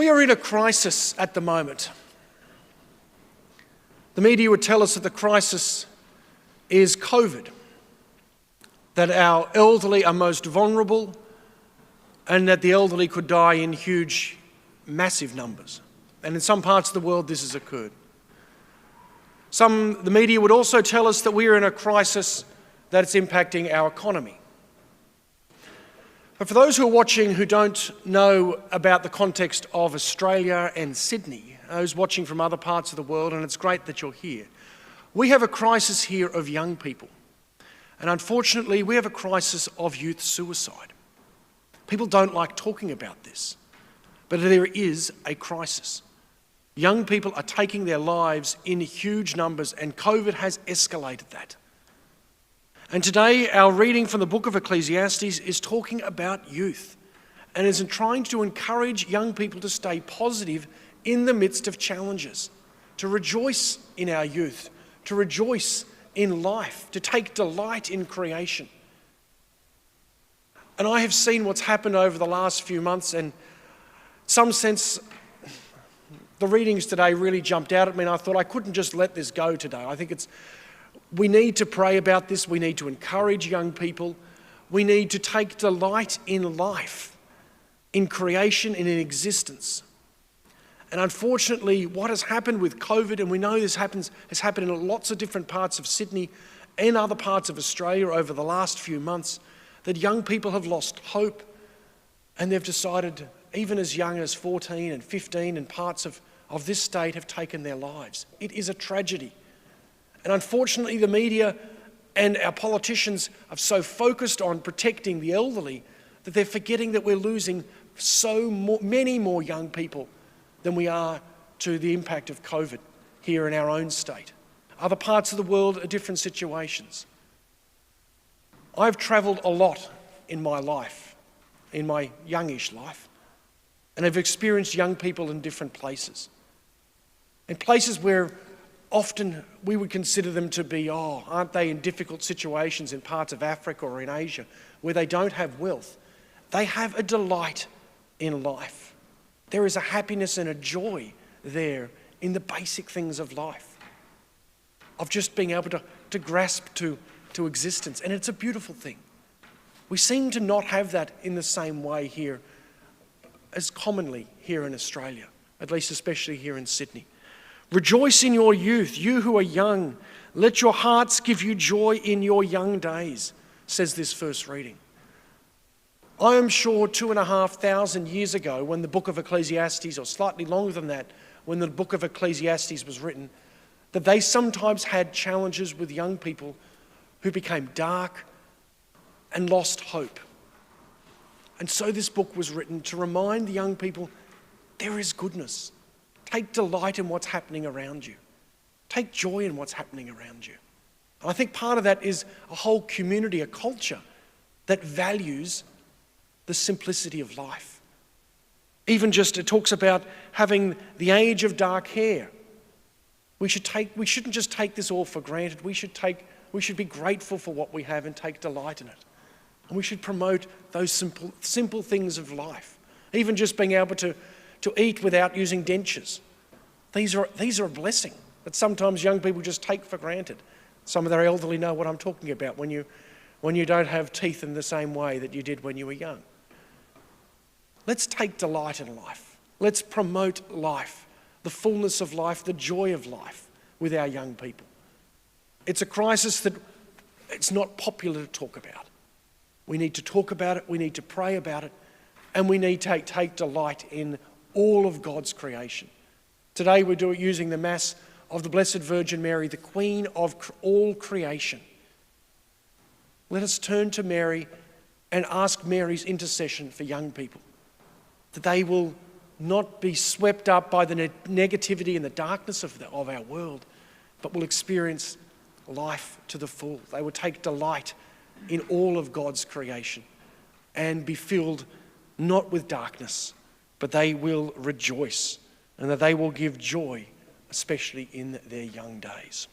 We are in a crisis at the moment. The media would tell us that the crisis is COVID, that our elderly are most vulnerable and that the elderly could die in huge, massive numbers. And in some parts of the world this has occurred. The media would also tell us that we are in a crisis that is impacting our economy. But for those who are watching who don't know about the context of Australia and Sydney, those watching from other parts of the world, and it's great that you're here, we have a crisis here of young people. And unfortunately, we have a crisis of youth suicide. People don't like talking about this, but there is a crisis. Young people are taking their lives in huge numbers, and COVID has escalated that. And today, our reading from the book of Ecclesiastes is talking about youth and is trying to encourage young people to stay positive in the midst of challenges, to rejoice in our youth, to rejoice in life, to take delight in creation. And I have seen what's happened over the last few months, and in some sense, the readings today really jumped out at me, and I thought I couldn't just let this go today. I think we need to pray about this. We need to encourage young people. We need to take delight in life, in creation, and in existence. And unfortunately, what has happened with COVID, and we know this has happened in lots of different parts of Sydney and other parts of Australia over the last few months, that young people have lost hope, and they've decided, even as young as 14 and 15 in parts of this state, have taken their lives. It is a tragedy. And unfortunately, the media and our politicians are so focused on protecting the elderly that they're forgetting that we're losing many more young people than we are to the impact of COVID here in our own state. Other parts of the world are different situations. I've travelled a lot in my life, in my youngish life, and I've experienced young people in different places. In places where often we would consider them to be, aren't they in difficult situations in parts of Africa or in Asia where they don't have wealth? They have a delight in life. There is a happiness and a joy there in the basic things of life, of just being able to grasp to existence. And it's a beautiful thing. We seem to not have that in the same way here as commonly here in Australia, at least especially here in Sydney. Rejoice in your youth, you who are young. Let your hearts give you joy in your young days, says this first reading. I am sure 2,500 years ago, when the book of Ecclesiastes, or slightly longer than that, when the book of Ecclesiastes was written, that they sometimes had challenges with young people who became dark and lost hope. And so this book was written to remind the young people, there is goodness. Take delight in what's happening around you. Take joy in what's happening around you. And I think part of that is a whole community, a culture that values the simplicity of life. Even just it talks about having the age of dark hair. We shouldn't just take this all for granted. We should be grateful for what we have and take delight in it. And we should promote those simple things of life. Even just being able to eat without using dentures. These are a blessing that sometimes young people just take for granted. Some of their elderly know what I'm talking about when you don't have teeth in the same way that you did when you were young. Let's take delight in life. Let's promote life, the fullness of life, the joy of life with our young people. It's a crisis that it's not popular to talk about. We need to talk about it, we need to pray about it, and we need to take delight in all of God's creation. Today we're using the Mass of the Blessed Virgin Mary, the Queen of all creation. Let us turn to Mary and ask Mary's intercession for young people, that they will not be swept up by the negativity and the darkness of our world, but will experience life to the full. They will take delight in all of God's creation and be filled not with darkness, but they will rejoice and that they will give joy, especially in their young days.